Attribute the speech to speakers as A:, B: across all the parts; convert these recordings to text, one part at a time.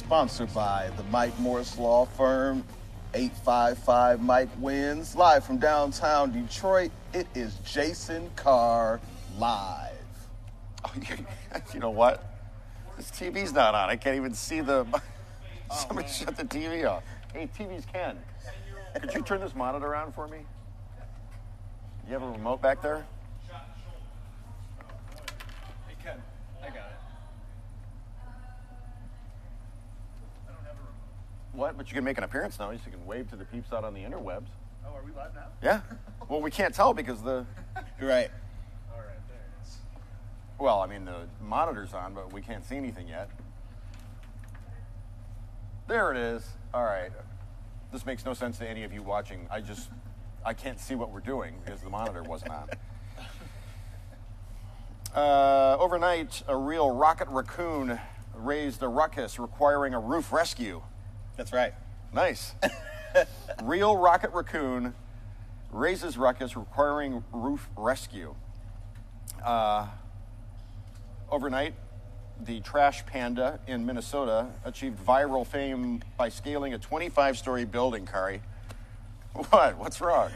A: sponsored by the Mike Morris Law Firm. 855 Mike wins. Live from downtown Detroit, it is Jason Carr live.
B: Oh, you know what? This TV's not on. I can't even see the... Somebody shut the TV off. Hey, TVs can. Could you turn this monitor on for me? You have a remote back there?
C: Hey, Ken, I got it. I don't have a remote.
B: What? But you can make an appearance now. So you can wave to the peeps out on the interwebs.
C: Oh, are we live now?
B: Yeah. Well, we can't tell because the...
A: Right.
C: All right, there it is.
B: Well, I mean, the monitor's on, but we can't see anything yet. There it is. All right. This makes no sense to any of you watching. I can't see what we're doing because the monitor wasn't on. Overnight, a real rocket raccoon raised a ruckus requiring a roof rescue.
A: That's right.
B: Nice. Real rocket raccoon raises ruckus requiring roof rescue. Overnight, the trash panda in Minnesota achieved viral fame by scaling a 25-story building, Khary. What? What's wrong?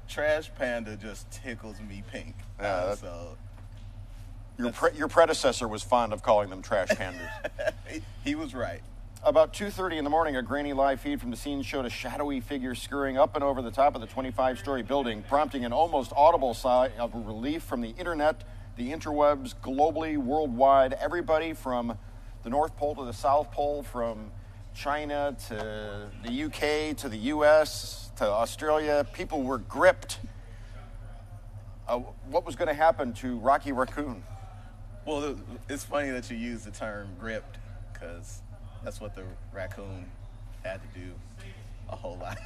A: Trash panda just tickles me pink. So
B: your predecessor was fond of calling them trash pandas.
A: he was right.
B: About 2:30 in the morning, a grainy live feed from the scene showed a shadowy figure scurrying up and over the top of the 25-story building, prompting an almost audible sigh of relief from the internet, the interwebs, globally, worldwide. Everybody from the North Pole to the South Pole, from China to the UK to the US to Australia, people were gripped. What was going to happen to Rocky Raccoon?
A: Well, it's funny that you use the term gripped because that's what the raccoon had to do a whole lot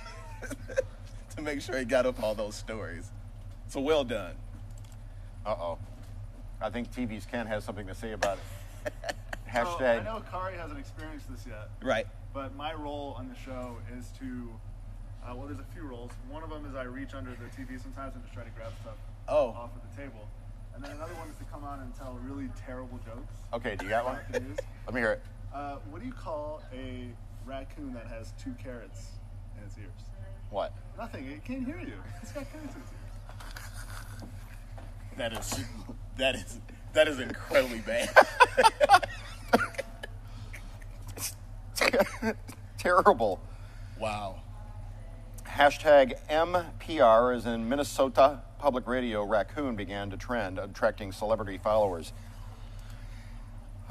A: to make sure he got up all those stories. So well done.
B: Uh-oh. I think TV's Ken has something to say about it. Hashtag.
C: So, I know Khary hasn't experienced this yet.
A: Right.
C: But my role on the show is to, well, there's a few roles. One of them is I reach under the TV sometimes and just try to grab stuff off of the table. And then another one is to come on and tell really terrible jokes.
B: Okay, do you got one?
C: The news.
B: Let me hear it.
C: What do you call a raccoon that has 2 carrots in its ears?
B: What?
C: Nothing. It can't hear you. It's got carrots in its ears.
A: That is incredibly bad.
B: Terrible.
A: Wow.
B: Hashtag MPR, as in Minnesota Public Radio, raccoon began to trend, attracting celebrity followers.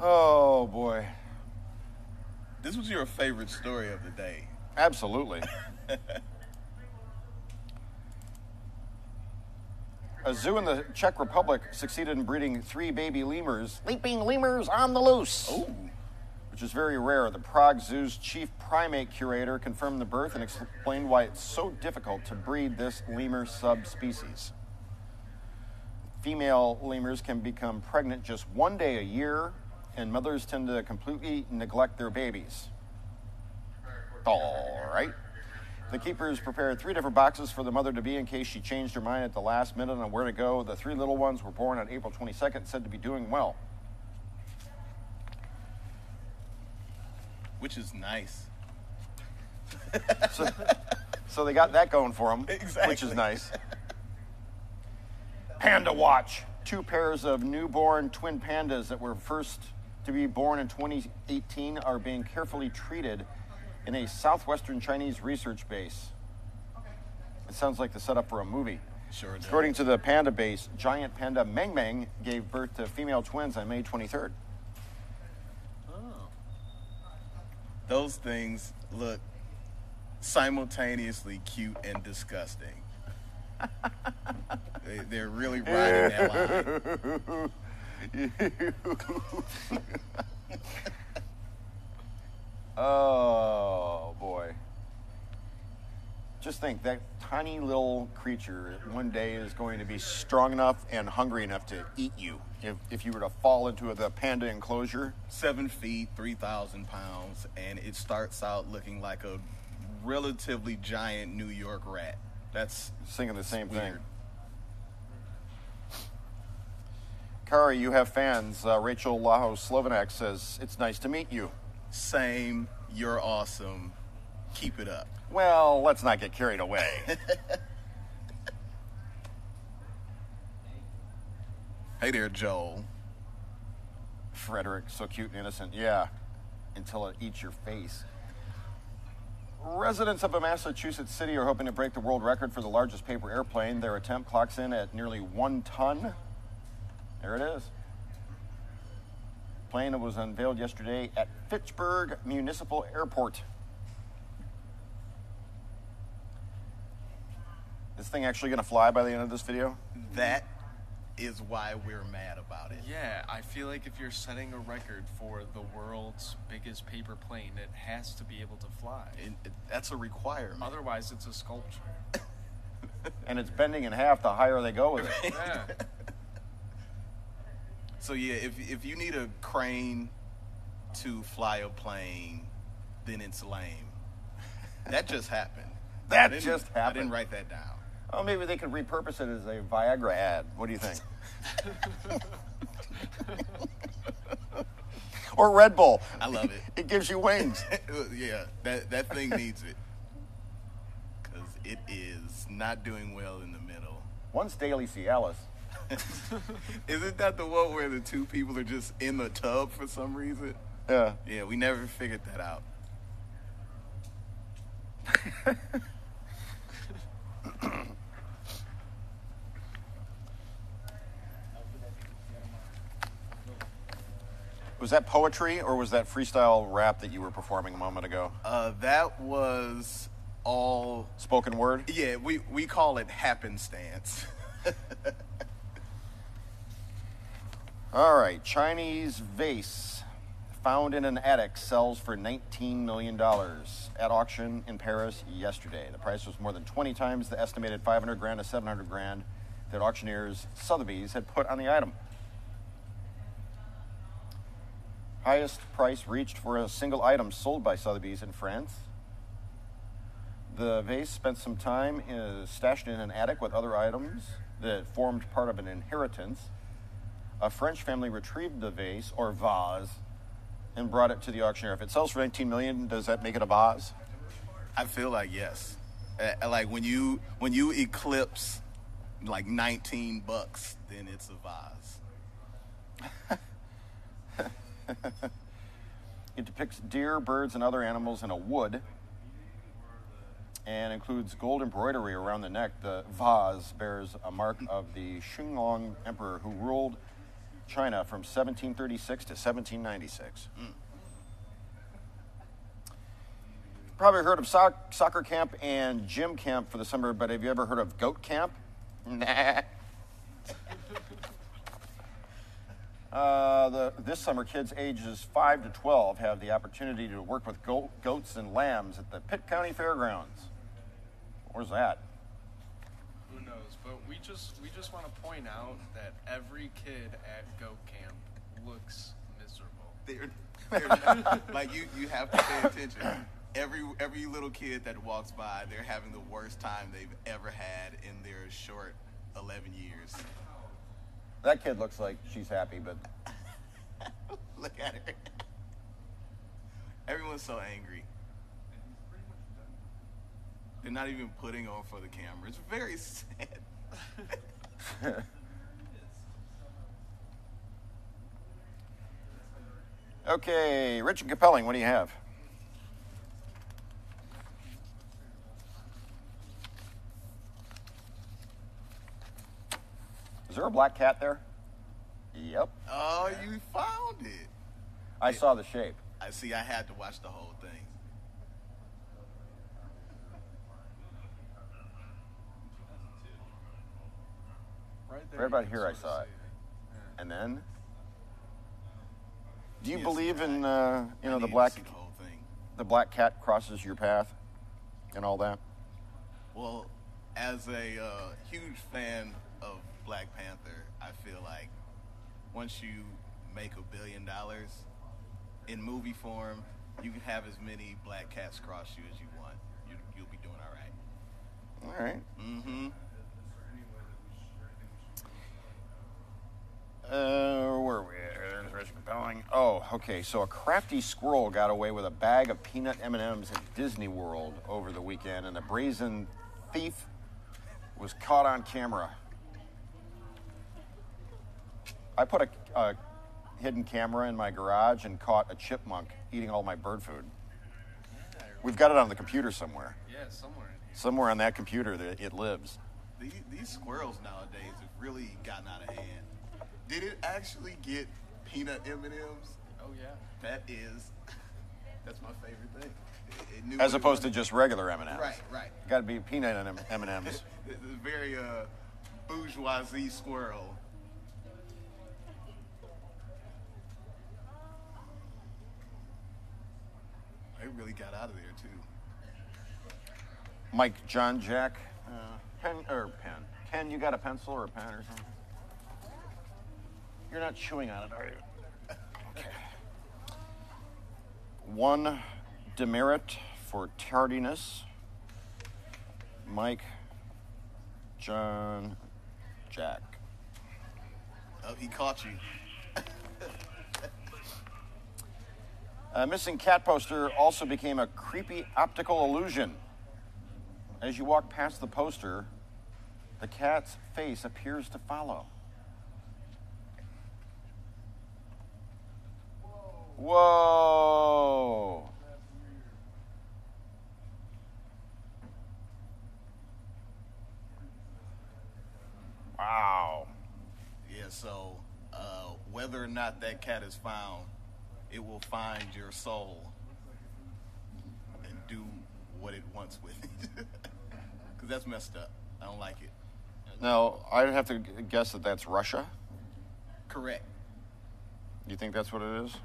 B: Oh, boy.
A: This was your favorite story of the day.
B: Absolutely. A zoo in the Czech Republic succeeded in breeding 3 baby lemurs, leaping lemurs on the loose.
A: Oh.
B: Which is very rare. The Prague Zoo's chief primate curator confirmed the birth and explained why it's so difficult to breed this lemur subspecies. Female lemurs can become pregnant just 1 day a year, and mothers tend to completely neglect their babies. All right. The keepers prepared 3 different boxes for the mother to be in case she changed her mind at the last minute on where to go. The 3 little ones were born on April 22nd, said to be doing well.
A: Which is nice.
B: So they got that going for them,
A: Exactly.
B: which is nice. Panda Watch. 2 pairs of newborn twin pandas that were first to be born in 2018 are being carefully treated in a southwestern Chinese research base. It sounds like the setup for a movie.
A: Sure does.
B: According to the panda base, giant panda Meng Meng gave birth to female twins on May 23rd.
A: Those things look simultaneously cute and disgusting. They're really riding that line.
B: Oh, boy. Just think, that tiny little creature one day is going to be strong enough and hungry enough to eat you. If you were to fall into the panda enclosure.
A: 7 feet, 3,000 pounds, and it starts out looking like a relatively giant New York rat. That's
B: Singing the same thing.
A: weird.
B: Khary, you have fans. Rachel Laho Slovenak says, "It's nice to meet you."
A: Same. You're awesome. Keep it up.
B: Well, let's not get carried away.
A: Hey there, Joel.
B: Frederick, so cute and innocent. Yeah, until it eats your face. Residents of a Massachusetts city are hoping to break the world record for the largest paper airplane. Their attempt clocks in at nearly 1 ton. There it is. Plane was unveiled yesterday at Fitchburg Municipal Airport. This thing actually going to fly by the end of this video?
A: That is why we're mad about it.
D: Yeah, I feel like if you're setting a record for the world's biggest paper plane, it has to be able to fly.
A: That's a requirement.
D: Otherwise, it's a sculpture.
B: And it's bending in half the higher they go with it.
D: Yeah.
A: So yeah, if you need a crane to fly a plane, then it's lame. That just happened.
B: That just happened.
A: I didn't write that down.
B: Oh, maybe they could repurpose it as a Viagra ad. What do you think? Or Red Bull.
A: I love it.
B: It gives you wings.
A: Yeah, that thing needs it. Because it is not doing well in the middle.
B: Once Daily Cialis.
A: Isn't that the one where the two people are just in the tub for some reason?
B: Yeah.
A: Yeah, we never figured that out.
B: Was that poetry or was that freestyle rap that you were performing a moment ago?
A: That was all...
B: Spoken word?
A: Yeah, we call it happenstance.
B: All right. Chinese vase found in an attic sells for $19 million at auction in Paris yesterday. The price was more than 20 times the estimated $500,000 to $700,000 that auctioneers Sotheby's had put on the item. Highest price reached for a single item sold by Sotheby's in France. The vase spent some time stashed in an attic with other items that formed part of an inheritance. A French family retrieved the vase, or vase, and brought it to the auctioneer. If it sells for $19 million, does that make it a vase?
A: I feel like yes. Like when you eclipse like $19, then it's a vase.
B: It depicts deer, birds, and other animals in a wood and includes gold embroidery around the neck. The vase bears a mark of the Xinglong emperor who ruled China from 1736 to 1796. Probably heard of soccer camp and gym camp for the summer, but have you ever heard of goat camp? Nah. This summer, kids ages 5 to 12 have the opportunity to work with goats and lambs at the Pitt County Fairgrounds. Where's that?
D: Who knows? But we just want to point out that every kid at goat camp looks miserable.
A: They're not, like you have to pay attention. Every little kid that walks by, they're having the worst time they've ever had in their short 11 years.
B: That kid looks like she's happy, but...
A: Look at her. Everyone's so angry. They're not even putting on for the camera. It's very sad.
B: Okay, rich and compelling, what do you have? Is there a black cat there? Yep.
A: Oh, you found it.
B: I saw the shape.
A: I see. I had to watch the whole thing.
B: Right about here I saw it. Yeah. And then? Do you believe in, the black...
A: The whole thing.
B: The black cat crosses your path and all that?
A: Well, as a huge fan of Black Panther, I feel like once you make $1 billion in movie form, you can have as many black cats cross you as you want. You'll be doing all right.
B: All right.
A: Mm-hmm.
B: Where were we? There's compelling. Oh, okay. So a crafty squirrel got away with a bag of peanut M&Ms at Disney World over the weekend, and the brazen thief was caught on camera. I put a hidden camera in my garage and caught a chipmunk eating all my bird food.
D: Yeah,
B: We've got it on the computer somewhere.
D: yeah, somewhere in here.
B: Somewhere on that computer it lives.
A: These squirrels nowadays have really gotten out of hand. Did it actually get peanut M&Ms?
D: Oh yeah.
A: That's my favorite thing. It knew
B: As
A: what it
B: opposed to
A: was.
B: just regular M&Ms.
A: Right.
B: Got to be peanut M&Ms.
A: The very bourgeoisie squirrel. They really got out of there too.
B: Mike, John, Jack, pen. Ken, you got a pencil or a pen or something? You're not chewing on it, are you? Okay. 1 demerit for tardiness. Mike, John, Jack.
A: Oh, he caught you.
B: A missing cat poster also became a creepy optical illusion. As you walk past the poster, the cat's face appears to follow. Whoa! Wow.
A: Yeah, so whether or not that cat is found, it will find your soul and do what it wants with it. Because that's messed up. I don't like it.
B: Now, I'd have to guess that that's Russia.
A: Correct.
B: You think that's what it is?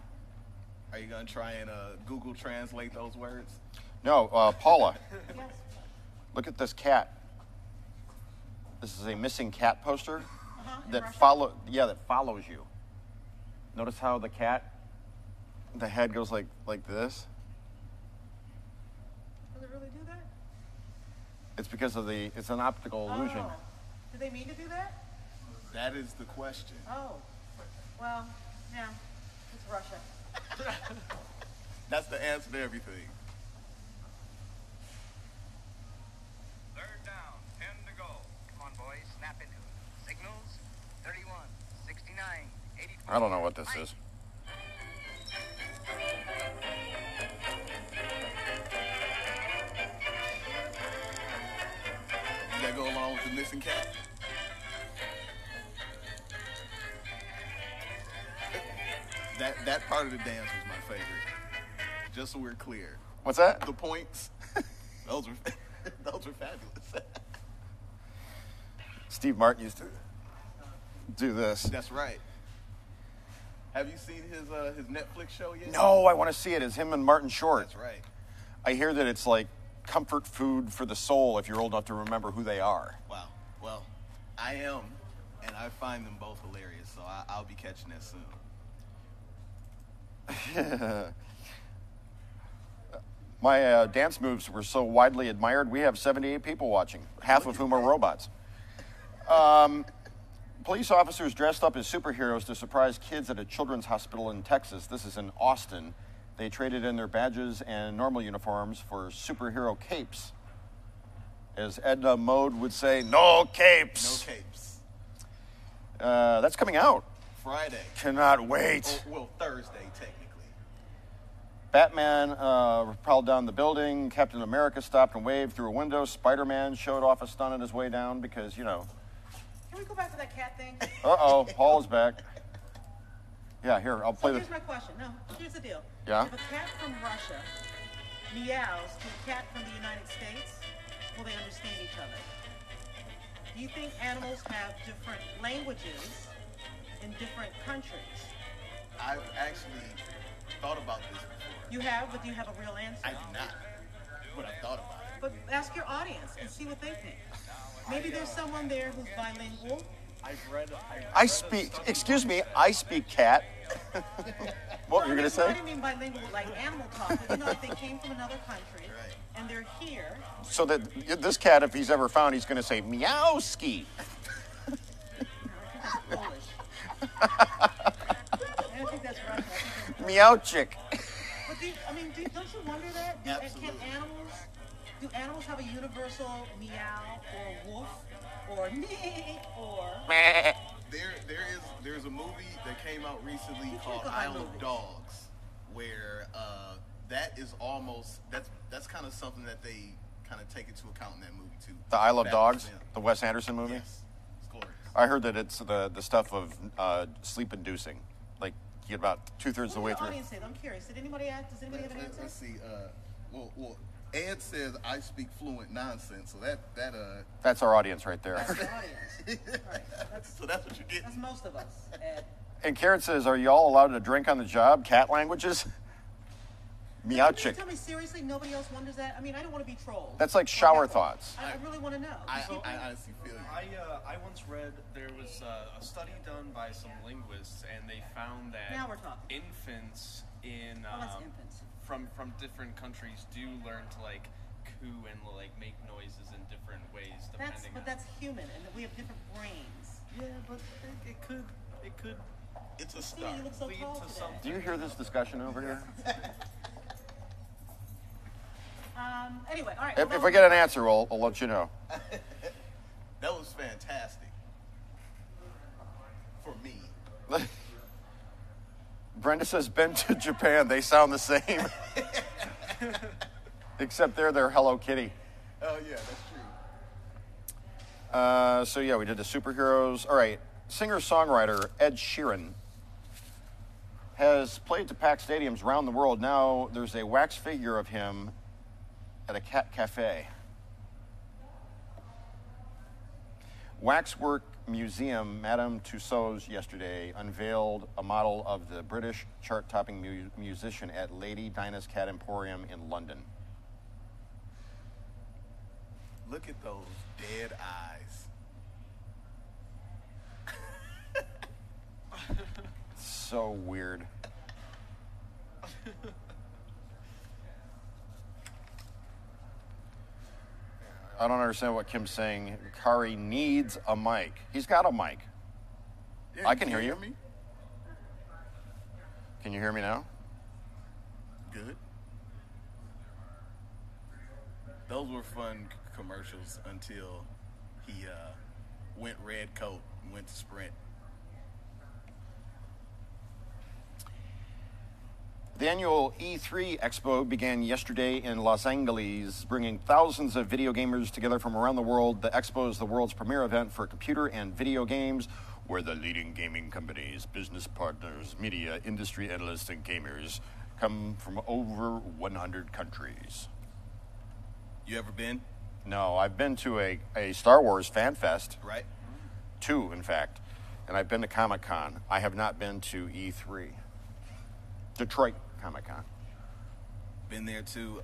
A: Are you going to try and Google translate those words?
B: No, Paula.
E: Yes.
B: Look at this cat. This is a missing cat poster
E: In
B: that
E: Russia?
B: that follows you. Notice how the head goes like this.
E: Does it really do that?
B: It's because of it's an optical illusion.
E: Oh. Did they mean to do that?
A: That is the question.
E: Oh. Well, yeah. It's Russia.
A: That's the answer to everything.
F: Third down, 10 to go. Come on, boys, snap into it. Signals, 31, 69, 84.
B: I don't know what this is.
A: Does that go along with the missing cat? That part of the dance was my favorite. Just so we're clear.
B: What's that?
A: The points, those were fabulous.
B: Steve Martin used to do this.
A: That's right. Have you seen his Netflix show yet?
B: No, I want to see it. It's him and Martin Short.
A: That's right.
B: I hear that it's like comfort food for the soul if you're old enough to remember who they are.
A: Wow. Well, I am, and I find them both hilarious, so I'll be catching that soon.
B: My dance moves were so widely admired, we have 78 people watching, half of whom are robots. Police officers dressed up as superheroes to surprise kids at a children's hospital in Texas. This is in Austin. They traded in their badges and normal uniforms for superhero capes. As Edna Mode would say, no capes.
A: No capes.
B: That's coming out.
A: Friday.
B: Cannot wait.
A: Well, Thursday, technically.
B: Batman propelled down the building. Captain America stopped and waved through a window. Spider-Man showed off a stunt on his way down because,
E: Can we go back to that cat thing?
B: Uh-oh, Paul is back. Yeah, here, I'll play
E: So
B: this.
E: here's my question. No, here's the deal.
B: Yeah?
E: If a cat from Russia meows to a cat from the United States, will they understand each other? Do you think animals have different languages in different countries?
A: I've actually thought about this before.
E: You have, but do you have a real answer?
A: I do not, but I thought about it.
E: But ask your audience and see what they think. Maybe there's someone there who's bilingual.
B: I speak cat. What were you going to
E: I
B: say?
E: didn't mean bilingual like animal talk, but if they came from another country
A: Right.
E: and they're here.
B: So that this cat, if he's ever found, he's going to say, meowski.
E: I think that's foolish. I don't think that's Russian. I think that's
B: Meow chick.
E: But don't you wonder that?
A: Absolutely.
E: Do animals have a universal meow or woof or nee or?
A: There's a movie that came out recently
E: You
A: called
E: can't go by
A: Isle of
E: movies.
A: Dogs, where that is almost that's kind of something that they kind of take into account in that movie too.
B: The Isle of
A: That
B: Dogs,
A: was them.
B: the Wes Anderson movie.
A: Yes, it's glorious.
B: I heard that it's the stuff of sleep-inducing. Like, you get about 2/3 of the way
E: What
B: through.
E: did the audience say? I'm curious. Does anybody have an answer?
A: Let's see. Well, Ed says I speak fluent nonsense, so that
B: That's our audience right there.
E: That's the audience. Right.
A: so that's what you get.
E: That's most of us. Ed.
B: And Karen says, are you all allowed to drink on the job? Cat languages? Meow
E: Can you
B: chick.
E: tell me seriously, nobody else wonders that? I mean, I don't want to be trolled.
B: That's like shower
E: Or heckled.
B: thoughts.
E: I really want to know.
A: I honestly feel you.
D: I once read there was a study done by some linguists, and they found that
E: Now we're talking.
D: infants in
E: That's infants.
D: from different countries do learn to like coo and like make noises in different ways depending.
E: That's human, and we have different brains.
D: Yeah, but it could
A: It's a
E: See,
A: start.
E: you look so
D: lead
E: tall
D: to
E: today.
D: something.
B: Do you hear this discussion over here?
E: Anyway, all right.
B: If we get an answer, we'll let you know.
A: That was fantastic for me.
B: Brenda says, been to Japan. They sound the same. Except they're Hello Kitty.
A: Oh yeah, that's true.
B: So yeah, we did the superheroes. All right, singer-songwriter Ed Sheeran has played to packed stadiums around the world. Now there's a wax figure of him at a cat cafe. Waxwork Museum, Madame Tussauds, yesterday unveiled a model of the British chart-topping musician at Lady Dinah's Cat Emporium in London.
A: Look at those dead eyes.
B: So weird. I don't understand what Kim's saying. Khary needs a mic. He's got a mic.
A: Yeah,
B: I can hear you.
A: Me?
B: Can you hear me now?
A: Good. Those were fun commercials until he went red coat and went to Sprint.
B: The annual E3 Expo began yesterday in Los Angeles, bringing thousands of video gamers together from around the world. The Expo is the world's premier event for computer and video games, where the leading gaming companies, business partners, media, industry analysts, and gamers come from over 100 countries.
A: You ever been?
B: No, I've been to a Star Wars fan fest,
A: Right?
B: 2 in fact, and I've been to Comic-Con. I have not been to E3. Detroit Comic-Con.
A: Been there too.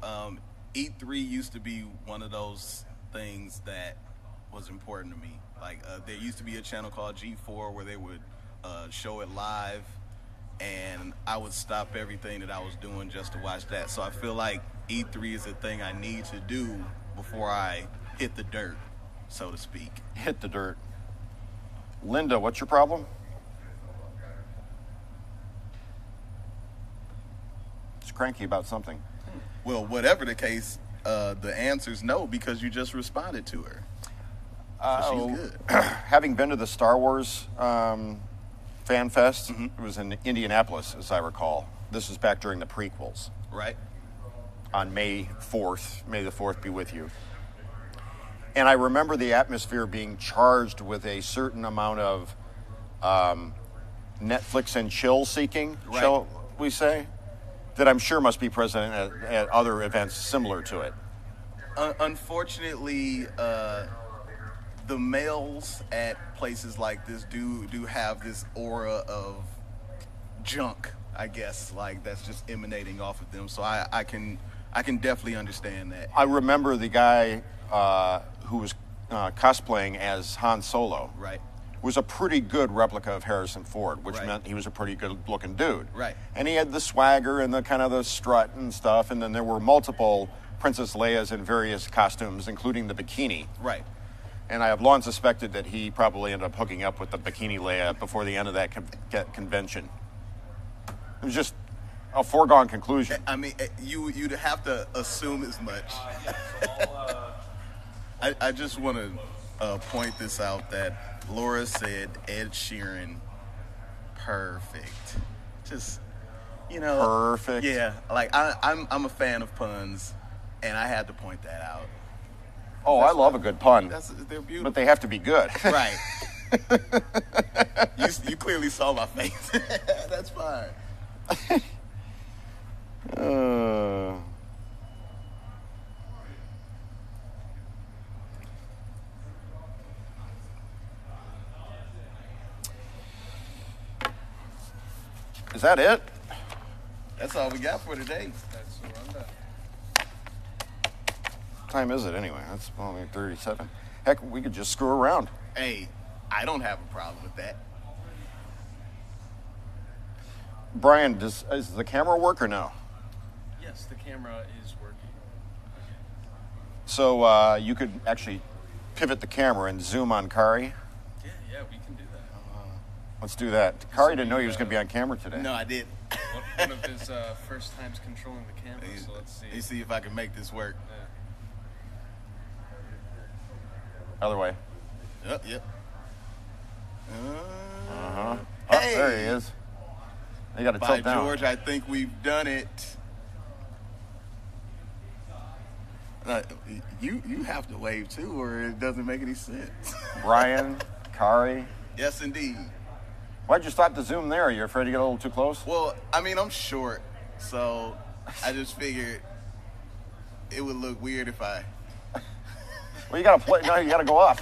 A: E3 used to be one of those things that was important to me. Like there used to be a channel called G4 where they would show it live, and I would stop everything that I was doing just to watch that. So I feel like E3 is a thing I need to do before I hit the dirt, so to speak.
B: Hit the dirt. Linda, what's your problem? She's cranky about something.
A: Well, whatever the case, the answer's no because you just responded to her. So she's good.
B: Having been to the Star Wars Fan Fest, it was in Indianapolis, as I recall. This was back during the prequels.
A: Right?
B: On May 4th. May the 4th be with you. And I remember the atmosphere being charged with a certain amount of Netflix and chill seeking, shall we say, that I'm sure must be present at other events similar to it.
A: Unfortunately, the males at places like this do have this aura of junk, I guess, like that's just emanating off of them. So I can definitely understand that.
B: I remember the guy who was cosplaying as Han Solo.
A: Right.
B: Was a pretty good replica of Harrison Ford, which
A: Right.
B: meant he was a pretty good-looking dude.
A: Right.
B: And he had the swagger and the kind of the strut and stuff, and then there were multiple Princess Leias in various costumes, including the bikini.
A: Right.
B: And I have long suspected that he probably ended up hooking up with the bikini Leia before the end of that convention. It was just a foregone conclusion.
A: I mean, you'd have to assume as much. I just want to point this out that Laura said Ed Sheeran, perfect. Just,
B: perfect.
A: Yeah, like I'm a fan of puns, and I had to point that out.
B: Oh, I love a good pun.
A: They're beautiful.
B: But they have to be good.
A: Right. You clearly saw my face. That's fine.
B: Is that it?
A: That's all we got for today.
D: That's the rundown.
B: What time is it anyway? That's only 37. Heck, we could just screw around.
A: Hey, I don't have a problem with that.
B: Brian, does the camera work or no?
D: Yes, the camera is working.
B: So you could actually pivot the camera and zoom on Khary?
D: Yeah, we can do that.
B: Let's do that. Khary didn't know he was going to be on camera today.
A: No, I didn't.
D: One of his first times controlling the camera, so let's see.
A: Let me see if I can make this work.
B: Other way.
A: Yep.
B: Uh-huh.
A: Hey!
B: Oh, there he is. You got to
A: By
B: tilt down.
A: George, I think we've done it. You have to wave too, or it doesn't make any sense.
B: Brian, Khary.
A: Yes, indeed.
B: Why'd you stop the zoom there? Are you afraid to get a little too close?
A: Well, I mean, I'm short, so I just figured it would look weird if I...
B: Well, you got to play. No, you got to go up.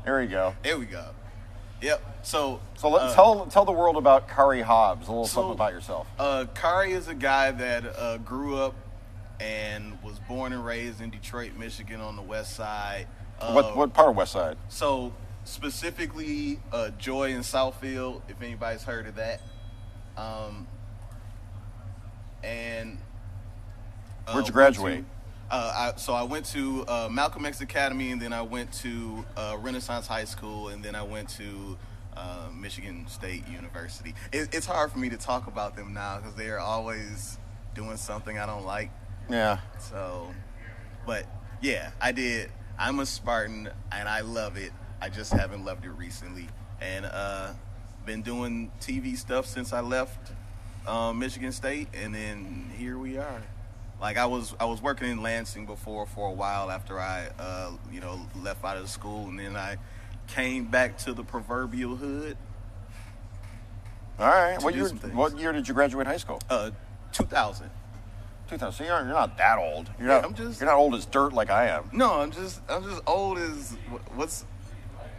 B: There you go.
A: There we go. Yep. So
B: let's tell the world about Khary Hobbs. A little something about yourself.
A: Khary is a guy that grew up and was born and raised in Detroit, Michigan, on the West Side.
B: What part of West Side?
A: So specifically, Joy in Southfield, if anybody's heard of that.
B: Where'd you graduate?
A: So I went to Malcolm X Academy, and then I went to Renaissance High School, and then I went to Michigan State University. It's hard for me to talk about them now because they're always doing something I don't like.
B: Yeah.
A: So, but yeah, I did. I'm a Spartan, and I love it. I just haven't loved it recently, and been doing TV stuff since I left Michigan State, and then here we are. Like I was working in Lansing before for a while after I left out of school, and then I came back to the proverbial hood.
B: All right. What year did you graduate high school?
A: 2000.
B: 2000. So you're not that old. You're not old as dirt like I am.
A: No, I'm just old as what's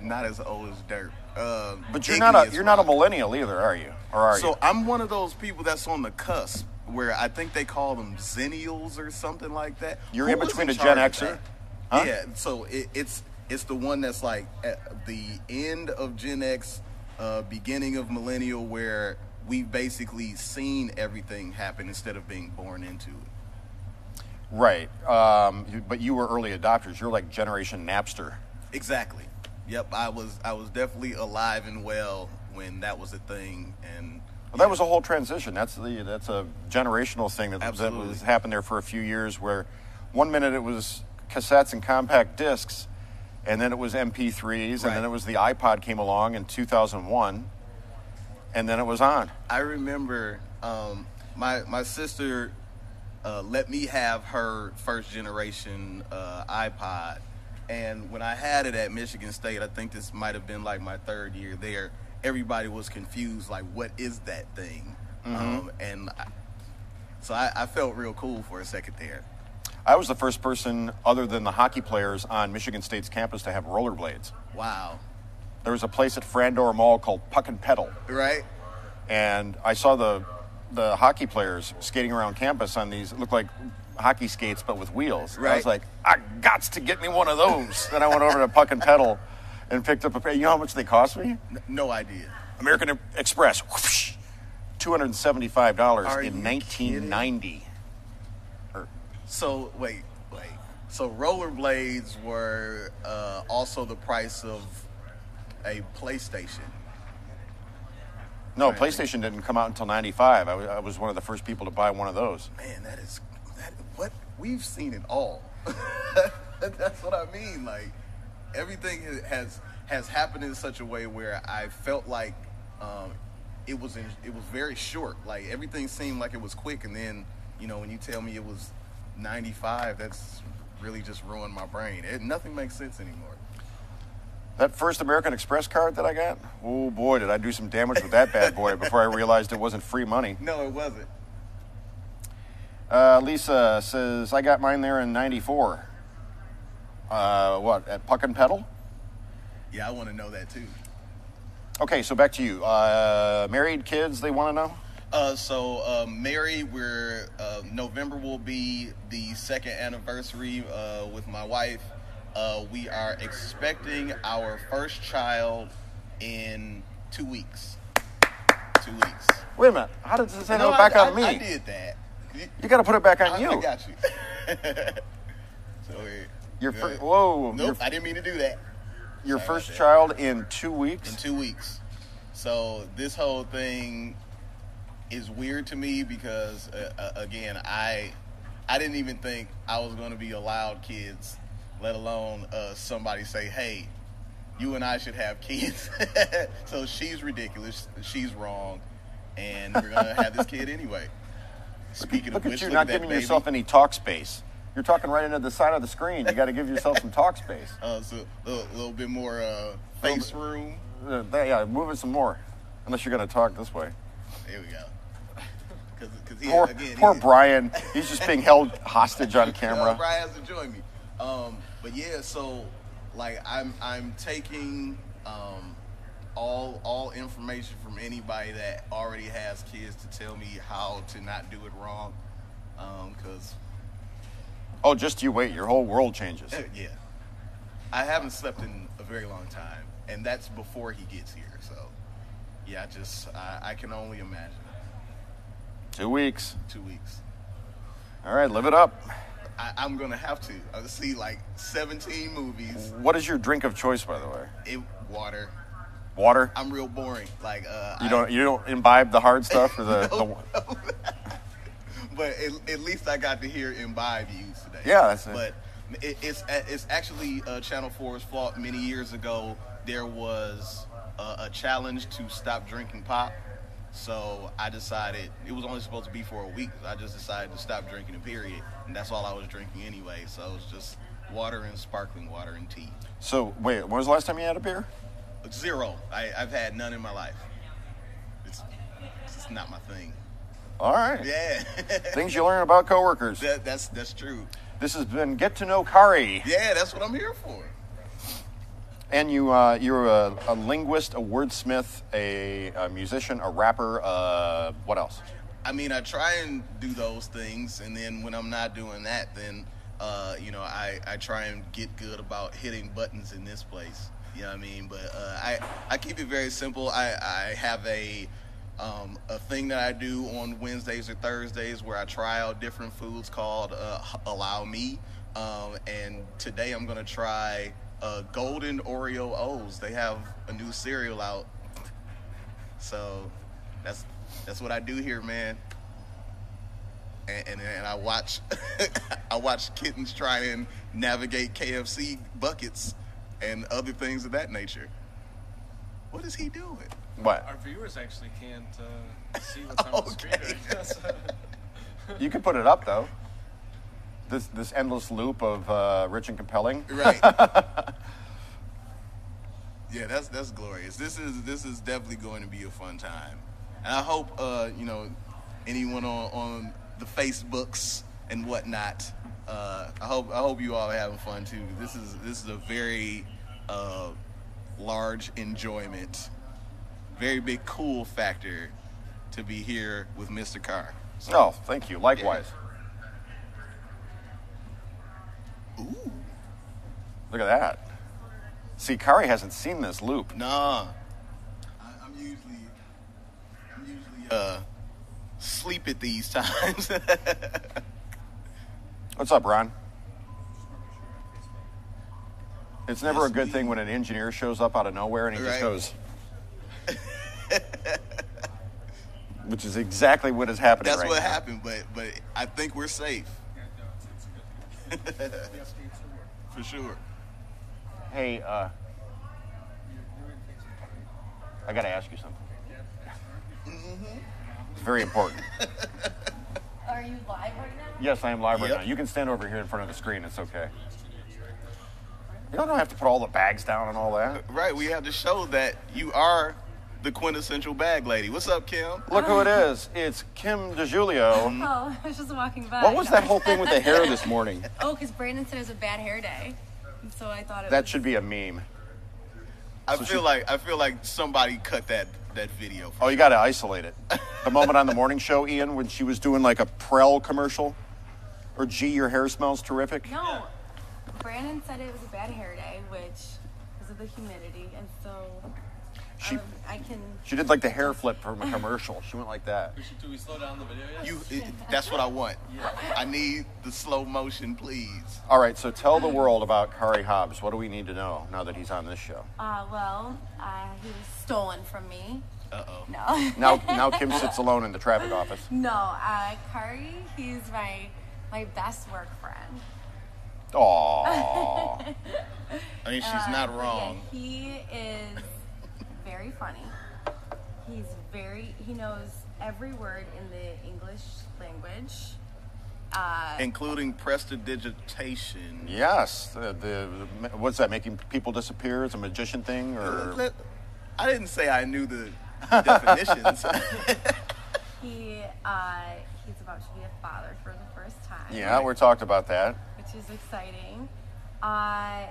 A: not as old as dirt.
B: But you're not a millennial either, are you? Or are you?
A: So I'm one of those people that's on the cusp, where I think they call them Zennials or something like that.
B: You're in between a Gen Xer?
A: Huh? Yeah, so it's the one that's like at the end of Gen X, beginning of millennial, where we've basically seen everything happen instead of being born into it.
B: Right. But you were early adopters. You're like Generation Napster.
A: Exactly. Yep, I was definitely alive and well when that was a thing, and
B: well, that was a whole transition. That's a generational thing that was happened there for a few years, where 1 minute it was cassettes and compact discs, and then it was MP3s,
A: right.
B: And then it was the iPod came along in 2001, and then it was on.
A: I remember my sister let me have her first generation iPod, and when I had it at Michigan State, I think this might have been like my third year there, everybody was confused, like, what is that thing? Mm-hmm. So I felt real cool for a second there.
B: I was the first person, other than the hockey players, on Michigan State's campus to have rollerblades.
A: Wow. There
B: was a place at Frandor Mall called Puck and Pedal.
A: Right.
B: And I saw the hockey players skating around campus on these, it looked like hockey skates, but with wheels.
A: Right.
B: I was like, I gots to get me one of those. Then I went over to Puck and Pedal and picked up a pair. You know how much they cost me?
A: No idea.
B: American Express, whoosh, $275
A: Are
B: in
A: you
B: 1990.
A: So wait. So rollerblades were also the price of a PlayStation.
B: No, PlayStation didn't come out until 95. I was one of the first people to buy one of those.
A: Man, what we've seen it all. That's what I mean. Like, everything has happened in such a way where I felt like it was very short. Like, everything seemed like it was quick, and then, you know, when you tell me it was 95, that's really just ruined my brain. Nothing makes sense anymore.
B: That first American Express card that I got, oh boy, did I do some damage with that bad boy before I realized it wasn't free money.
A: No, it wasn't.
B: Lisa says, I got mine there in 94. What, at Puck and Pedal?
A: Yeah, I want to know that too.
B: Okay, so back to you. Married, kids, they want to know?
A: Married, November will be the second anniversary with my wife. We are expecting our first child in 2 weeks. 2 weeks.
B: Wait a minute. How did this end up back on me?
A: I did that.
B: You got to put it back on you.
A: I got you.
B: Whoa.
A: Nope, I didn't mean to do that.
B: Your first child in 2 weeks?
A: In 2 weeks. So this whole thing is weird to me because, again, I didn't even think I was going to be allowed kids, let alone somebody say, hey, you and I should have kids. So she's ridiculous. She's wrong. And we're going to have this kid anyway. Speaking
B: look
A: of
B: at
A: which,
B: you not giving yourself any talk space. You're talking right into the side of the screen. You got to give yourself some talk space.
A: So a little bit more face room.
B: Yeah, move it some more. Unless you're going to talk this way.
A: There we go.
B: Poor Brian. He's just being held hostage on camera.
A: Brian has to join me. But yeah, so like I'm taking all information from anybody that already has kids to tell me how to not do it wrong.
B: Just you wait. Your whole world changes.
A: Yeah. I haven't slept in a very long time, and that's before he gets here. So yeah, I can only imagine.
B: 2 weeks.
A: 2 weeks.
B: All right, live it up.
A: I'm going to have to. I see like 17 movies.
B: What is your drink of choice, by the way?
A: Water.
B: Water?
A: I'm real boring. Like
B: you don't imbibe the hard stuff or
A: no. But at least I got to hear imbibe used today.
B: Yeah, that's it.
A: But it's actually Channel 4's fault. Many years ago, there was a challenge to stop drinking pop. So I decided, it was only supposed to be for a week. I just decided to stop drinking it, period. And that's all I was drinking anyway. So it was just water and sparkling water and tea.
B: So, wait, when was the last time you had a beer?
A: 0. I've had none in my life. It's not my thing.
B: All right.
A: Yeah.
B: Things you learn about coworkers.
A: That's true.
B: This has been Get to Know Khary.
A: Yeah, that's what I'm here for.
B: And you're a linguist, a wordsmith, a musician, a rapper. What else?
A: I mean, I try and do those things, and then when I'm not doing that, then I try and get good about hitting buttons in this place. You know what I mean? But I keep it very simple. I have a thing that I do on Wednesdays or Thursdays where I try out different foods called Allow Me. And today I'm going to try Golden Oreo O's. They have a new cereal out. So that's what I do here, man. And I watch I watch kittens try and navigate KFC buckets and other things of that nature. What is he doing?
B: What?
D: Our viewers actually can't see what's on the screen right now. So.
B: You can put it up though. This endless loop of rich and compelling.
A: Right. Yeah, that's glorious. This is definitely going to be a fun time, and I hope anyone on the Facebooks and whatnot. I hope you all are having fun too. This is a very large enjoyment, very big cool factor to be here with Mr. Carr. So,
B: oh, thank you. Likewise.
A: Yeah. Ooh.
B: Look at that. See, Khary hasn't seen this loop.
A: Nah. I'm usually sleep at these times.
B: What's up, Ron? It's never a good thing when an engineer shows up out of nowhere and he just goes. Which is exactly what is happening
A: That's
B: right
A: what
B: now.
A: happened, but I think we're safe. For sure.
B: Hey, I got to ask you something. It's very important.
G: Are you live right now?
B: Yes, I am live right
A: Yep.
B: now. You can stand over here in front of the screen. It's okay. You don't have to put all the bags down and all that.
A: Right, we have to show that you are the quintessential bag lady. What's up, Kim?
B: Look who it is. It's Kim DeGiulio.
G: Oh, I was just walking by.
B: What was that whole thing with the hair this morning?
G: Oh, because Brandon said it was a bad hair day. And so I thought
B: That should be a meme.
A: I feel like somebody cut that video.
B: Oh, you got to isolate it. The moment on the morning show, Ian, when she was doing like a Prel commercial, or gee, your hair smells terrific.
G: No, Brandon said it was a bad hair day, which because of the humidity, and so I can.
B: She did like the hair flip from a commercial. She went like that.
D: Do we slow down the video yet?
A: That's what I want. I need the slow motion, please.
B: All right, so tell the world about Khary Hobbs. What do we need to know now that he's on this show?
G: He was stolen from me.
A: Uh-oh.
G: No.
B: Now Kim sits alone in the traffic office.
G: No, Khary, he's my best work friend.
B: Aww.
A: I mean, she's not wrong.
G: Yeah, he is very funny. He knows every word in the English language.
A: Including prestidigitation.
B: Yes. What's that, making people disappear? It's a magician thing? Or
A: I didn't say I knew the definitions.
G: He's about to be a father for the first time.
B: Yeah, we talked about that.
G: Which is exciting. And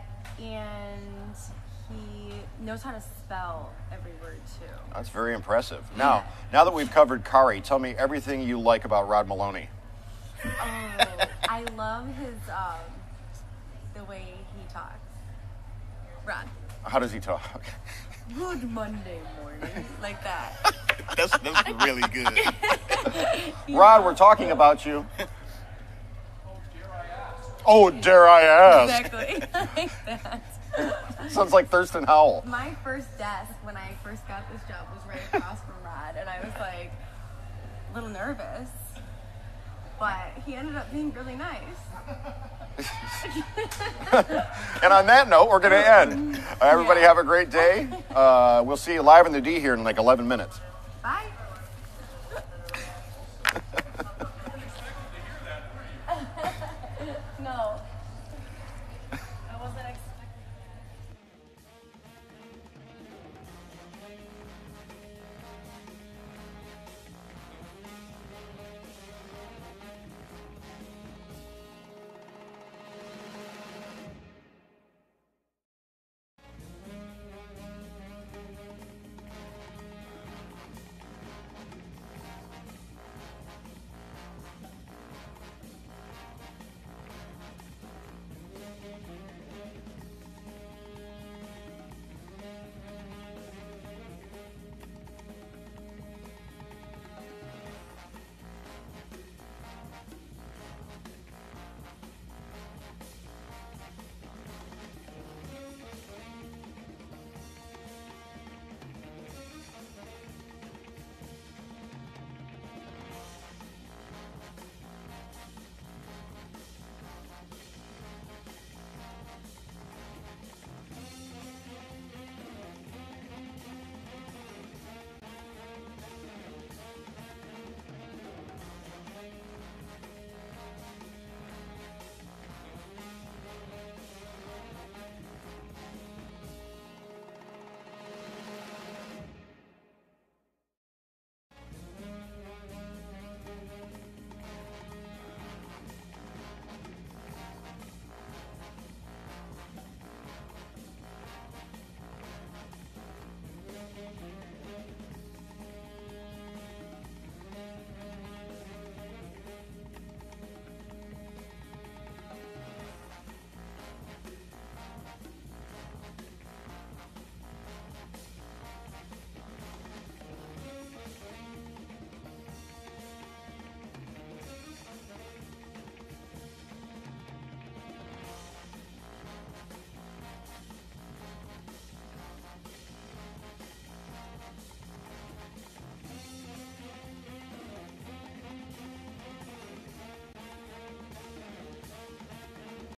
G: he knows how to spell every word, too.
B: That's very impressive. Now that we've covered Khary, tell me everything you like about Rod Maloney.
G: Oh, I love his, the way he talks. Rod.
B: How does he talk?
G: Good Monday morning. Like that.
A: That's really good.
B: Rod, we're talking about you. Oh, dare I ask?
G: Exactly. Like that.
B: Sounds like Thurston Howell.
G: My first desk when I first got this job was right across from Rod, and I was like a little nervous, but he ended up being really nice.
B: And on that note, we're going to end. Everybody have a great day. We'll see you live in the D here in like 11 minutes.
G: Bye. No.